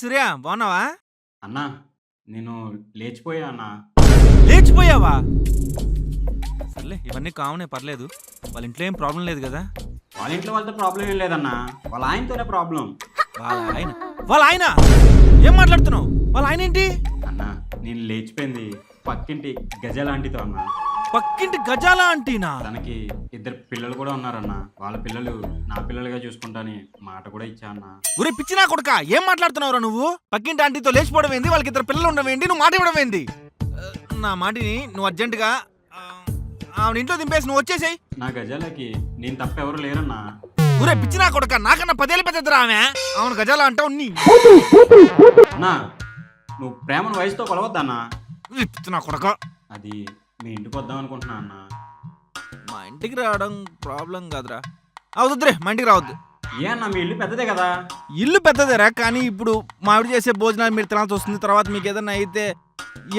సూర్య బాగున్నావా? అన్నా నేను లేచిపోయా అన్నా. లేచిపోయావా? సర్లే ఇవన్నీ కామనే, పర్లేదు. వాళ్ళ ఇంట్లో ఏం ప్రాబ్లం లేదు కదా? వాళ్ళ ఇంట్లో వాళ్ళతో ప్రాబ్లం ఏం లేదన్నా, వాళ్ళ ఆయనతోనే ప్రాబ్లం. వాళ్ళ ఆయన ఏం మాట్లాడుతున్నావు? వాళ్ళ ఆయన ఏంటి? అన్నా నేను లేచిపోయింది పక్కింటి గజలాంటితో అన్నా. పక్కింటి గజాల ఆంటీనా? తనకి 2 పిల్లలు కూడా ఉన్నారన్నా. వాళ్ళ పిల్లలు నా పిల్లలుగా చూసుకుంటాని మాట కూడా ఇచ్చా అన్నా. ఒరే పిచ్చినా కొడుక, ఏం మాట్లాడుతున్నావురా నువ్వు? పక్కింటి ఆంటీతో లేచిపోవడం ఏంది? వాళ్ళకి 2 పిల్లలు ఉండడం ఏంటి? నువ్వు మాట ఇవ్వడం ఏంది? నా మాటిని నువ్వు అర్జెంటుగా ఆవిడ ఇంట్లో దింపేసి నువ్వు వచ్చేసేయ్. నా గజాలకి నేను తప్ప ఎవరు లేరన్నా. ఒరే పిచ్చినా కొడుక, నాకన్నా 10 ఏళ్ళు పెద్దదిరా ఆమె. అవును గజాల అంటావు నీ. అన్నా నువ్వు ప్రేమను వయసుతో కొలవద్దన్నా. పిచ్చినా కొడుక, అది మీ ఇంటికి వద్దాం అనుకుంటున్నా అన్నా. మా ఇంటికి రావడం ప్రాబ్లం కాదురా. అవుతుద్దురే, మా ఇంటికి రావద్దు. ఏ అన్నా మీ ఇల్లు పెద్దదే కదా? ఇల్లు పెద్దదేరా, కానీ ఇప్పుడు మా ఆవిడ చేసే భోజనాలు మీరు తినాల్సి వస్తుంది. తర్వాత మీకు ఏదన్నా అయితే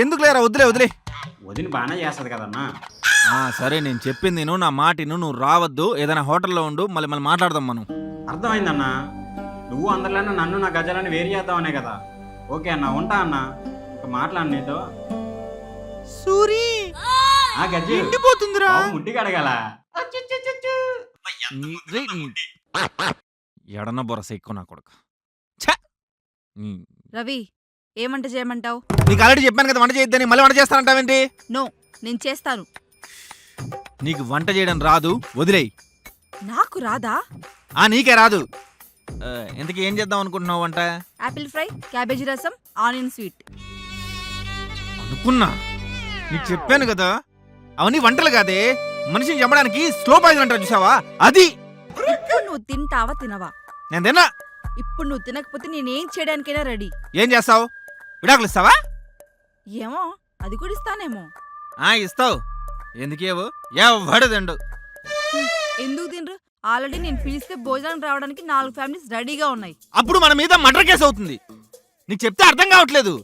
ఎందుకు లేరా? వదిలే. వదిన బాగానే చేస్తుంది కదన్నా. సరే నేను చెప్పింది నేను, నా మాటిను. నువ్వు రావద్దు, ఏదైనా హోటల్లో ఉండు, మళ్ళీ మాట్లాడదాం మనం. అర్థమైందన్నా, నువ్వు అందరిలోనే నన్ను నా గజాలని వేరు చేద్దామనే కదా. ఓకే అన్నా, ఉంటా అన్నా. ఇంకా మాట్లాడు నీతో. సూరి ఆ గజ్జి ఇంటిపోతుందిరా. ముట్టికి అడగాల. ఎడన బొరస ఎక్కువ నా కొడుకు. రవి, ఏమంట చేయమంటావు? నీకు ఆల్రెడీ చెప్పాను కదా వంట చేయొద్దని, మళ్ళీ వంట చేస్తానంటావేంటి? నో, నేను చేస్తాను. నీకు వంట చేయడం రాదు, వదిలేయి. నాకు రాదా? నీకే రాదు. ఇంతకీ ఏం చేద్దాం అనుకుంటున్నావు వంట? యాపిల్ ఫ్రై, క్యాబేజీ రసం, ఆనియన్ స్వీట్. అనుకున్నా, నీకు చెప్పాను కదా, అవన్నీ వంటలు కాదే, మనిషిని చంపడానికి స్లో పాయిజన్ అంటారు చూసావా, అది. ఇప్పుడు నువ్వు తింటావా తినవా? నేను తిన్నా. ఇప్పుడు నువ్వు తినకపోతే నేనేం చేయడానికైనా రెడీ. ఏం చేస్తావు? విడాకులు ఇస్తావా? ఏమో, అది కూడా ఇస్తానేమో. ఇస్తావు. ఎందుకేవు? ఎవడు తిండు. ఎందుకు తినరు? ఆల్రెడీ నేను పిలిస్తే భోజనం రావడానికి 4 ఫ్యామిలీస్ రెడీగా ఉన్నాయి. అప్పుడు మన మీద మర్డర్ కేసు అవుతుంది. నీకు చెప్తే అర్థం కావట్లేదు.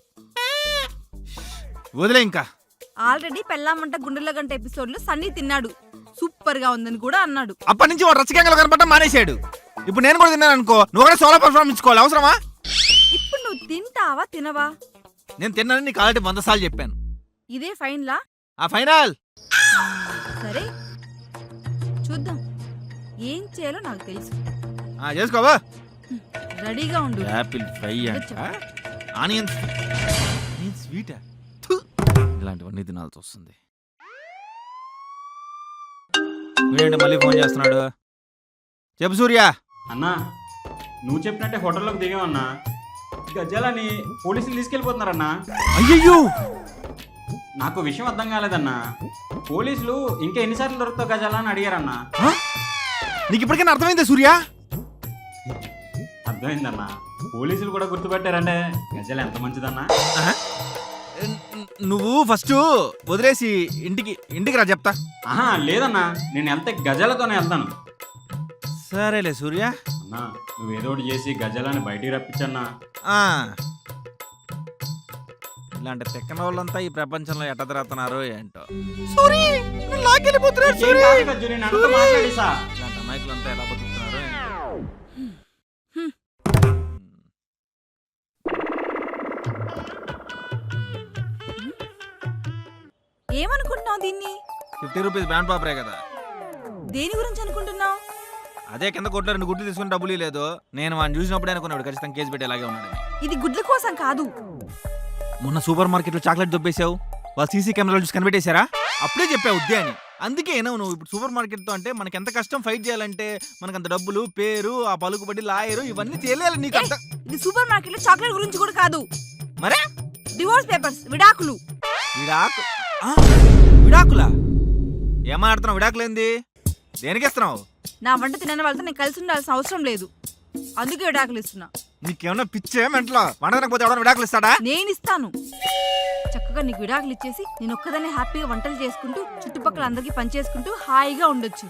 వదిలే ఇంకా. ఆల్రెడీ పెళ్ళామంట గుండెల గంట ఎపిసోడ్ లో సన్నీ తిన్నాడు, సూపర్ గా ఉందని కూడా అన్నాడు. అప్పటి నుంచి వాడు రచ్చకెంగలు కనపడటం మానేశాడు. ఇప్పుడు నేను కూడా తిన్నాను అనుకో, నువ్వు కూడా సోలో పర్ఫార్మెన్స్ ఇచ్చుకోవాలి, అవసరమా? ఇప్పుడు నువ్వు తింటావా తినవా? నేను తిన్నానని నీకు ఆల్రెడీ 100 సార్లు చెప్పాను. ఇదే ఫైనలా? ఫైనల్. సరే చూద్దాం, ఏం చేయాలో నాకు తెలుసు. చేసుకోవా. రెడీగా ఉండు. యాపిల్ ఫ్రై అంట, ఆనియన్ స్వీట్, ఇలాంటివన్నీ తినాల్సి వస్తుంది. వీడేంటి మళ్ళీ ఫోన్ చేస్తున్నాడు? చెప్పు సూర్య. అన్నా నువ్వు చెప్పినట్టే హోటల్లోకి దిగామన్నా. గజాలని పోలీసులు తీసుకెళ్ళిపోతున్నారన్నా. అయ్యయ్యో, నాకు విషయం అర్థం కాలేదన్నా. పోలీసులు ఇంకా ఎన్నిసార్లు దొరుకుతావు గజాల అని అడిగారన్నా. నీకు ఇప్పటికైనా అర్థమైందా సూర్య? అర్థమైందన్నా, పోలీసులు కూడా గుర్తుపెట్టారంటే గజాల ఎంత మంచిదన్నా. నువ్వు ఫస్ట్ వదిలేసి ఇంటికి రా, చెప్తా. లేదన్నా, నేను వెళ్తే గజాలతోనే వెళ్తాను. సరేలే సూర్య. అన్నా నువ్వు ఏదో ఒకటి చేసి గజాలని బయటికి రప్పించన్నా. ఇలాంటి తెక్కన వాళ్ళంతా ఈ ప్రపంచంలో ఎట్ట తిరుగుతున్నారో ఏంటో. ఇలాంటి అమాయకులంతా ఎలా బతుకుతున్నారో ఏంటో. ఏమనుకుంటున్నావు దీన్ని? 50 రూపీస్ బ్యాండ్ పాపరే కదా. దేని గురించి అనుకుంటున్నావు? అదే కింద కొట్లో 2 గుడ్లు తీసుకుని డబ్బులు లేదు. నేను వాడిని చూసినప్పుడే అనుకున్నాడు ఖచ్చితంగా కేసు పెట్టేలాగే ఉన్నాడని. ఇది గుడ్ల కోసం కాదు. మొన్న సూపర్ మార్కెట్ లో చాక్లెట్ దొబ్బేశావు, వాళ్ళు సీసీ కెమెరాలు చూసి కనిపెట్టేశారా? అప్పుడే చెప్పావు ఉద్దే అని. అందుకే నువ్వు ఇప్పుడు సూపర్ మార్కెట్ తో అంటే మనకి ఎంత కష్టం ఫైట్ చేయాలంటే, మనకంత డబ్బులు, పేరు, ఆ పలుకుబడి, లాయరు ఇవన్నీ తెలియాలి నీకు. అంత ఇది సూపర్ మార్కెట్ లో చాక్లెట్ గురించి కూడా కాదు. మరే డివోర్స్ పేపర్స్, విడాకులు. విడాకులా? ఏమాడుతున్నావు? విడాకులేంది? దేనికి ఇస్తున్నావు? నా వంట తినని వాళ్ళతో నేను కలిసి ఉండాల్సిన అవసరం లేదు, అందుకే విడాకులు ఇస్తున్నా. నీకేమన్నా పిచ్చే మెంట్లో? వంట తినకపోతే ఎవడన్నా విడాకులు ఇస్తాడా? నేను ఇస్తాను. చక్కగా నీకు విడాకులు ఇచ్చేసి నేను ఒక్కదాన్ని హ్యాపీగా వంటలు చేసుకుంటూ చుట్టుపక్కల అందరికీ పనిచేసుకుంటూ హాయిగా ఉండొచ్చు.